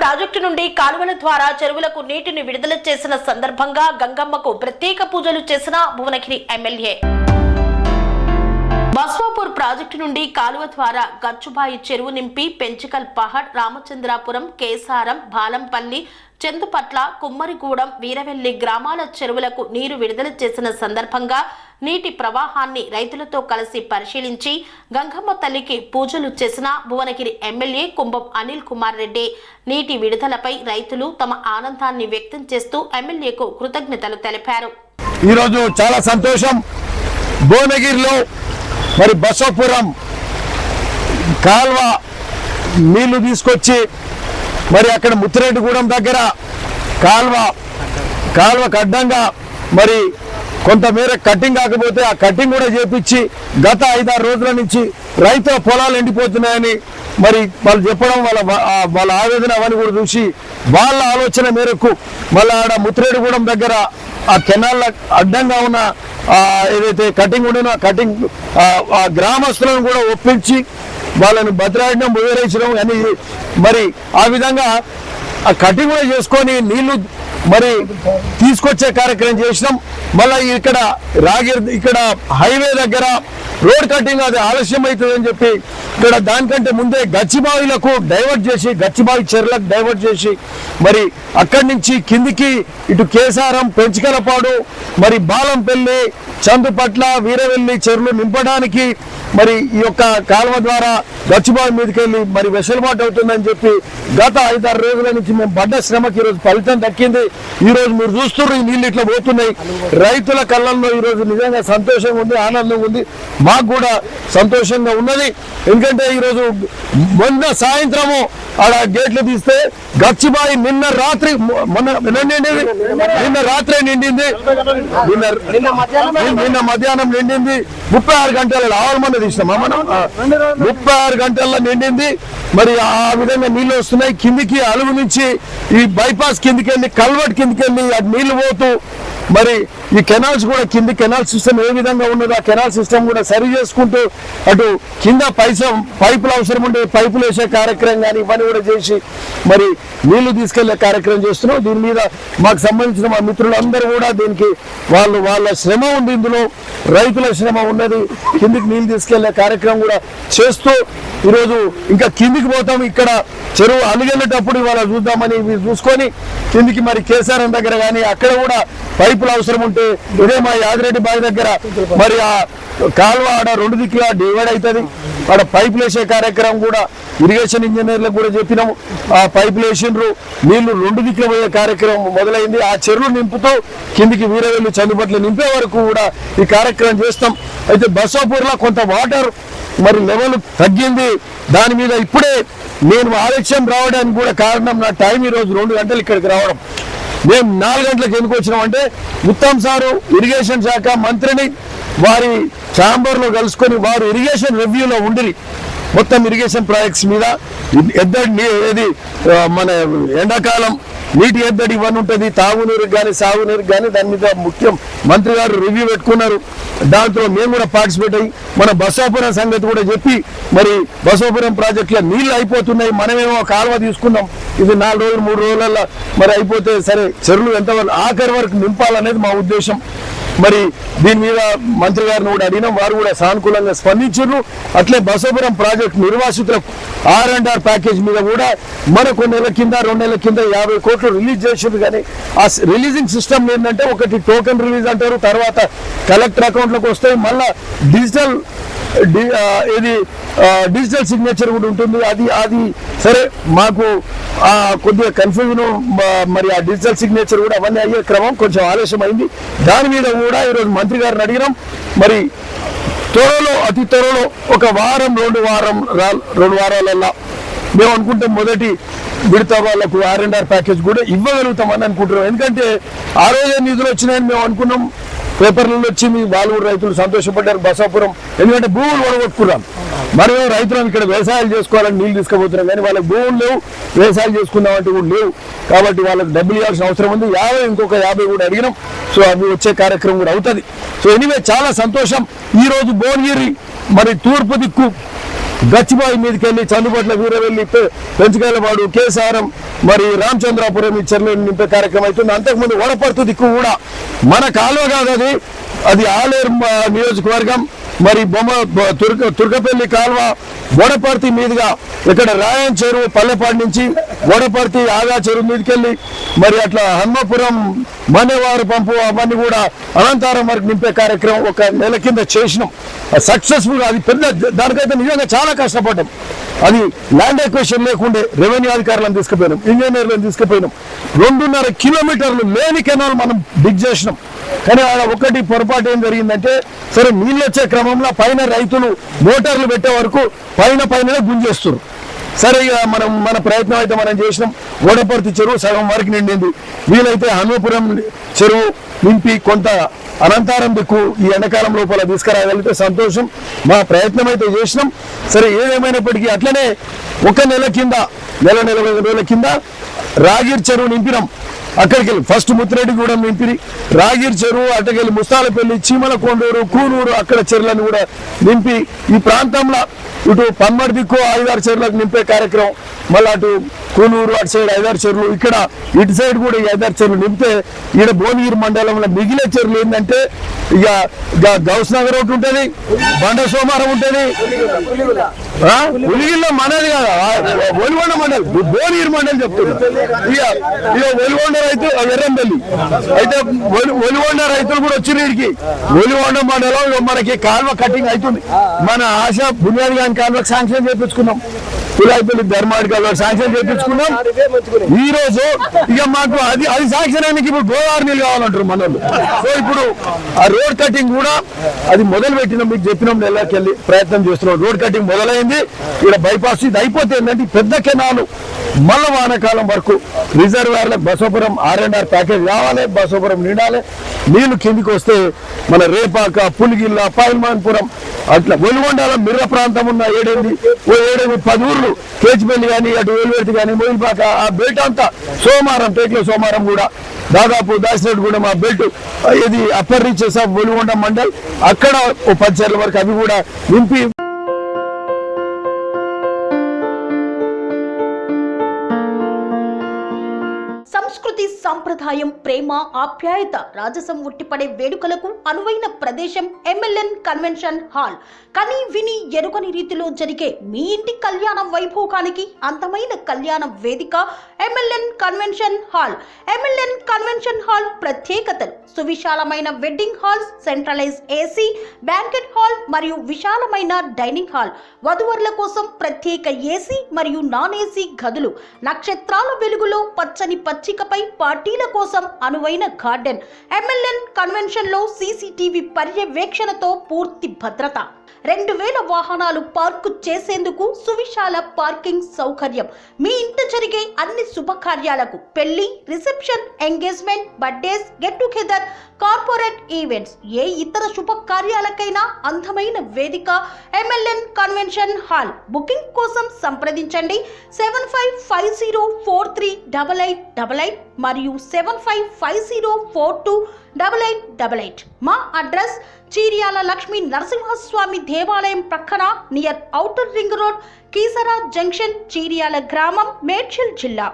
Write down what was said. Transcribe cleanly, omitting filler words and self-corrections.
Project నుండి కాలువల ద్వారా చెరువులకు నీటిని విడుదల చేసిన సందర్భంగా గంగమ్మకు ప్రత్యేక పూజలు చేసిన భువనగిరి ఎమ్మెల్యే. బస్వాపూర్ ప్రాజెక్టు నుండి కాలువ ద్వారా గచ్చుబాయి చెరువు నింపి పెంచికల్ పహడ్, రామచంద్రాపురం, కేసారం, బాలంపల్లి, చందుపట్ల, కుమ్మరిగూడెం, వీరవెల్లి గ్రామాల చెరువులకు నీరు విడుదల చేసిన సందర్భంగా నీటి ప్రవాహాన్ని రైతులతో కలిసి పరిశీలించి గంగమ్మ తల్లికి పూజలు చేసిన భువనగిరి ఎమ్మెల్యే కుంభం అనిల్ కుమార్ రెడ్డి. నీటి విడుదలపై రైతులు తమ ఆనందాన్ని వ్యక్తం చేస్తూ ఎమ్మెల్యేకు కృతజ్ఞతలు తెలిపారు. ఈరోజు చాలా సంతోషం. భువనగిరిలో మరి బసవపురం కాల్వ నీళ్లు తీసుకొచ్చి మరి అక్కడ ముత్తిరెడ్డిగూడెం దగ్గర కాల్వకు అడ్డంగా మరి కొంతమేర కట్టింగ్ కాకపోతే ఆ కట్టింగ్ కూడా చేపించి గత 5-6 రోజుల నుంచి రైతుల పొలాలు ఎండిపోతున్నాయని మరి వాళ్ళు చెప్పడం, వాళ్ళ ఆవేదన అవన్నీ కూడా చూసి వాళ్ళ ఆలోచన మేరకు మళ్ళీ ఆడ ముత్తిరెడ్డిగూడెం దగ్గర ఆ కెనాల్ అడ్డంగా ఉన్న ఏదైతే కటింగ్ ఉండేనో ఆ కటింగ్ ఆ గ్రామస్తులను కూడా ఒప్పించి వాళ్ళని బతిరాడడం, ముదిరేసడం అని మరి ఆ విధంగా ఆ కటింగ్ కూడా చేసుకొని నీళ్లు మరి తీసుకొచ్చే కార్యక్రమం చేసినాం. మళ్ళీ ఇక్కడ హైవే దగ్గర రోడ్ కటింగ్ అది ఆలస్యం అవుతుందని చెప్పి ఇక్కడ దానికంటే ముందే గచ్చిబావిలకు డైవర్ట్ చేసి, గచ్చిబావి చెరువులకు డైవర్ట్ చేసి మరి అక్కడి నుంచి కిందికి ఇటు కేసారం, పెంచికలపాడు, మరి బాలంపల్లి, చందుపట్ల, వీరవెల్లి చెరువులు నింపడానికి మరి ఈ యొక్క కాలువ ద్వారా గచ్చిబావి మీదకి వెళ్ళి మరి వెసులుబాటు అవుతుందని చెప్పి గత 5-6 రోజుల నుంచి మేము పడ్డ శ్రమకి ఈరోజు ఫలితం దక్కింది. ఈరోజు మీరు చూస్తున్నారు ఈ నీళ్ళు ఇట్లా పోతున్నాయి. రైతుల కళ్ళల్లో ఈరోజు నిజంగా సంతోషంగా ఉంది, ఆనందంగా ఉంది. మాకు కూడా సంతోషంగా ఉన్నది. ఎందుకంటే ఈరోజు మొన్న సాయంత్రము ఆడ గేట్లు తీస్తే గచ్చిబాయి నిన్న రాత్రి నిండింది, నిన్న మధ్యాహ్నం నిండింది. 36 గంటల ఆవలమన్న తీసినామా మనం, 36 గంటల్లో నిండింది. మరి ఆ విధంగా నీళ్లు వస్తున్నాయి. కిందికి అలుగు నుంచి ఈ బైపాస్ కిందికి వెళ్ళి కల్వర్ట్ కిందికి వెళ్ళి అది నీళ్లు పోతూ మరి ఈ కెనాల్స్ కూడా కింది కెనాల్ సిస్టమ్ ఏ విధంగా ఉన్నదో ఆ కెనాల్ సిస్టమ్ కూడా సరి చేసుకుంటూ అటు కింద పైపులు అవసరం ఉండే పైపులు వేసే కార్యక్రమం కానీ ఇవన్నీ కూడా చేసి మరి నీళ్లు తీసుకెళ్లే కార్యక్రమం చేస్తున్నాం. దీని మీద మాకు సంబంధించిన మా మిత్రులందరూ కూడా దీనికి వాళ్ళ శ్రమ ఉంది, ఇందులో రైతుల శ్రమ ఉన్నది. కిందికి నీళ్లు తీసుకెళ్లే కార్యక్రమం కూడా చేస్తూ ఈరోజు ఇంకా కిందికి పోతాం. ఇక్కడ చెరువు అలిగేటప్పుడు ఇవాళ చూద్దామని చూసుకొని కిందికి మరి కేసారం దగ్గర కానీ అక్కడ కూడా పైపులు అవసరం ఉంటే ఇదే మా యాదిరెడ్డి బావి దగ్గర మరి ఆ కాలువ ఆడ 2 దిక్కులా డివైడ్ అవుతుంది. ఆడ పైపులు వేసే కార్యక్రమం కూడా ఇరిగేషన్ ఇంజనీర్లకు కూడా చెప్పినాము. ఆ పైపులు వేసిండ్రు, నీళ్లు 2 దిక్కులు పోయే కార్యక్రమం మొదలైంది. ఆ చెరువులు నింపుతూ కిందికి వీరవెల్లి, చందుపట్ల నింపే వరకు కూడా ఈ కార్యక్రమం చేస్తాం. అయితే బసవపూర్లో కొంత వాటర్ మరి లెవెల్ తగ్గింది. దాని మీద ఇప్పుడే నేను ఆలస్యం రావడానికి కూడా కారణం నా టైం ఈరోజు 2 గంటలు ఇక్కడికి రావడం. మేము 4 గంటలకు ఎందుకు వచ్చినామంటే ఉత్తమ్ సారు ఇరిగేషన్ శాఖ మంత్రిని వారి ఛాంబర్లో కలుసుకొని వారు ఇరిగేషన్ రివ్యూలో ఉండి మొత్తం ఇరిగేషన్ ప్రాజెక్ట్స్ మీద ఏది మన ఎండాకాలం నీటి ఎద్దడి ఇవన్నీ ఉంటుంది, తాగునీరుకి కానీ సాగునీరుకి కానీ దాని మీద ముఖ్యం మంత్రి గారు రివ్యూ పెట్టుకున్నారు. దాంట్లో మేము కూడా పార్టిసిపేట్ అయ్యి మన బసవాపురం సంగతి కూడా చెప్పి మరి బసవాపురం ప్రాజెక్టులో నీళ్లు అయిపోతున్నాయి, మనమేమో కాలువ తీసుకున్నాం, ఇది 4 రోజులు 3 రోజులలో మరి అయిపోతే సరే చెరువులు ఎంతవరకు ఆఖరి వరకు నింపాలనేది మా ఉద్దేశం. మరి దీని మీద మంత్రి గారిని కూడా అడిగినాం, వారు కూడా సానుకూలంగా స్పందించారు. అట్లే బసవపురం ప్రాజెక్టు నిర్వాసితులకు R&R ప్యాకేజ్ మీద కూడా మన కొన్ని నెలల కింద 2 నెలల కింద 50 కోట్లు రిలీజ్ చేసింది. కానీ ఆ రిలీజింగ్ సిస్టమ్ ఏంటంటే ఒకటి టోకెన్ రిలీజ్ అంటారు, తర్వాత కలెక్టర్ అకౌంట్లోకి వస్తాయి, మళ్ళా డిజిటల్ సిగ్నేచర్ కూడా ఉంటుంది. అది సరే మాకు కొద్దిగా కన్ఫ్యూజన్, మరి ఆ డిజిటల్ సిగ్నేచర్ కూడా అవన్నీ అయ్యే క్రమం కొంచెం ఆలస్యం అయింది. దాని మీద కూడా ఈరోజు మంత్రి గారిని అడిగినాం. మరి అతి త్వరలో ఒక వారం 2 వారాలల్లో మేము అనుకుంటాం మొదటి విడత వాళ్ళకు R&R ప్యాకేజ్ కూడా ఇవ్వగలుగుతామని అనుకుంటున్నాం. ఎందుకంటే ఆ రోజే నిధులు వచ్చినాయని మేము అనుకున్నాం, పేపర్లలో వచ్చింది, వాళ్ళు కూడా రైతులు సంతోషపడ్డారు బసవాపురం. ఎందుకంటే భూములు ఒడగొట్టుకున్నాం, మనం రైతులను ఇక్కడ వ్యవసాయాలు చేసుకోవాలని నీళ్ళు తీసుకుపోతున్నాం, కానీ వాళ్ళకి భూములు లేవు, వ్యవసాయాలు చేసుకుందామంటే కూడా లేవు. కాబట్టి వాళ్ళకి డబ్బులు ఇవ్వాల్సిన అవసరం ఉంది. ఇంకొక 50 కూడా అడిగినాం. సో అవి వచ్చే కార్యక్రమం కూడా అవుతుంది. సో ఎనీవే చాలా సంతోషం. ఈరోజు భువనగిరి మరి తూర్పు దిక్కు గచ్చిబాయి మీదకి వెళ్ళి చందుపట్ల వీరవెల్లి పెంచగలవాడు కేసారం మరి రామచంద్రాపురం ఈ చెరువులు నింపే కార్యక్రమం అవుతుంది. అంతకుముందు వడపర్తి దిక్కు కూడా మన కాలువ కాదు, అది ఆలేరు నియోజకవర్గం మరి తుర్కపల్లి కాలువ వడపర్తి మీదుగా ఇక్కడ రాయన్ చెరువు పల్లెపాడు నుంచి వడపర్తి ఆగా చెరువు మీదకెళ్ళి మరి అట్లా హన్మపురం మనేవారు పంపు అవన్నీ కూడా అనంతరం వరకు నింపే కార్యక్రమం ఒక నెల కింద చేసినాం. సక్సెస్ఫుల్ గా అది పెద్ద దానికైతే నిజంగా చాలా కష్టపడ్డాం. అది ల్యాండ్ ఎక్వేషన్ లేకుండే రెవెన్యూ అధికారులను తీసుకుపోయినాం, ఇంజనీర్లను తీసుకుపోయినాం. 2.5 కిలోమీటర్లు లేని కెనాల్ మనం డిగ్ చేసినాం. కానీ ఆడ ఒకటి పొరపాటు ఏం జరిగిందంటే, సరే నీళ్ళు వచ్చే క్రమంలో పైన రైతులు మోటార్లు పెట్టే వరకు పైన గుంజేస్తారు. సరే ఇక మన ప్రయత్నం అయితే మనం చేసినాం. వడపర్తి చెరువు సగం వరకు నిండింది. వీలైతే హన్మపురం చెరువు నింపి కొంత అనంతరం దిక్కు ఈ ఎండాకాలం లోపల తీసుకురాగలిగితే సంతోషం. మా ప్రయత్నం అయితే చేసినాం. సరే ఏదేమైనప్పటికీ అట్లనే ఒక నెల 20 రోజుల కింద రాగిర్ చెరువు నింపినాం. అక్కడికి వెళ్ళి ఫస్ట్ ముత్తిరెడ్డిగూడెం నింపి రాగిర్ చెరువు, అటుకెళ్ళి ముస్తాలపల్లి, చీమల కొండూరు, కూనూరు అక్కడ చెరువులను కూడా నింపి ఈ ప్రాంతంలో ఇటు పమ్మడి దిక్కు 5-6 చెరువులకు నింపే కార్యక్రమం. మళ్ళీ అటు కూనూరు అటు సైడ్ 5-6 చెరువులు, ఇక్కడ ఇటు సైడ్ కూడా 5-6 చెరువులు నింపితే ఈడ భువనగిరి మండలంలో మిగిలే చెరువులు ఏంటంటే ఇక గౌస్ నగర్ ఒకటి ఉంటుంది, బండ సోమారం ఉంటుంది, ఉలిగిల్లో మనది కదా ఒలిగొండ మండలి, భువనగిరి మండలి చెప్తున్నారు. ఇక ఒలిగొండ రైతు ఎర్రంపల్లి అయితే ఒలిగొండ రైతులు కూడా వచ్చి వీడికి ఒలిగొండ మండలం మనకి కాల్వ కటింగ్ అవుతుంది. మన ఆశ బునియాది గాని కాల్వకు శాంక్షన్ చేయించుకున్నాం, కులాయిపల్లి ధర్మాడి కాల్వకు శాంక్షన్ చేయించుకున్నాం. ఈ రోజు ఇక మాకు అది శాంక్షన్ అయినకి ఇప్పుడు గోదావరి నీళ్ళు కావాలంటారు మన వాళ్ళు. సో ఇప్పుడు ఆ రోడ్ కటింగ్ కూడా అది మొదలు పెట్టినాం, మీకు చెప్పినాం, నెలకెళ్ళి ప్రయత్నం చేస్తున్నాం. రోడ్ కటింగ్ మొదలైంది. ఇక్కడ బైపాస్ ఇది అయిపోతే ఏంటంటే పెద్ద కెనాలు మళ్ళా వానాకాలం వరకు రిజర్వాయర్లకు బసోపురం R&R ప్యాకేజ్ కావాలి, బసోపురం నిండాలి. నీళ్లు కిందికి వస్తే మన రేపాక, పులిగిల్ల, పైల్మాన్పురం అట్లా ఒలిగొండల మిర్ర ప్రాంతం ఉన్న 7-10 ఊర్లు, కేచిపల్లి కానీ అటు వేలువెర్తి కానీ మొయిల్పాక ఆ బెల్ట్ అంతా సోమారం, టేక్లో సోమారం కూడా దాదాపు దాసినట్టు కూడా మా బెల్ట్ ఇది upper reaches of Valigonda mandal అక్కడ 10 చెర్ల వరకు అవి కూడా నింపి సంస్కృతి, సంప్రదాయం, ప్రేమ, ఆప్యాయత, రాజసం ఉట్టిపడే వేడుకలకు అనువైన ప్రదేశం MLN కన్వెన్షన్ హాల్. కని విని ఎరుగని రీతిలో జరిగే మీ ఇంటి కళ్యాణ వైభోగానికి అందమైన కళ్యాణ వేదిక MLN convention hall. MLN convention hall ప్రత్యేకతలు: సువిశాలమైన wedding halls, centralise AC banquet hall మరియు విశాలమైన డైనింగ్ హాల్, వధువరుల కోసం ప్రత్యేక AC మరియు నాన్ AC గదులు, నక్షత్రాల వెలుగులో పచ్చని పచ్చికపై పార్టీల కోసం అనువైన గార్డెన్. MLN కన్వెన్షన్ లో CCTV పర్యవేక్షణతో పూర్తి భద్రత, 2000 వాహనాలు పార్కు చేసేందుకు సువిశాల పార్కింగ్ సౌకర్యం. మీ ఇంట జరిగే అన్ని శుభకార్యాలకు, పెళ్లి, reception, engagement, birthdays, get together, corporate events, ఏ ఇతర శుభకార్యాలకైనా అందమైన వేదిక MLN కన్వెన్షన్ హాల్. బుకింగ్ కోసం సంప్రదించండి 7550438888 మరియు 7550428888. మా అడ్రస్ చీర్యాల లక్ష్మీ నరసింహస్వామి దేవాలయం ప్రక్కన, near outer ring road, Keesara junction, Cheeryal గ్రామం, మేడ్చల్ జిల్లా.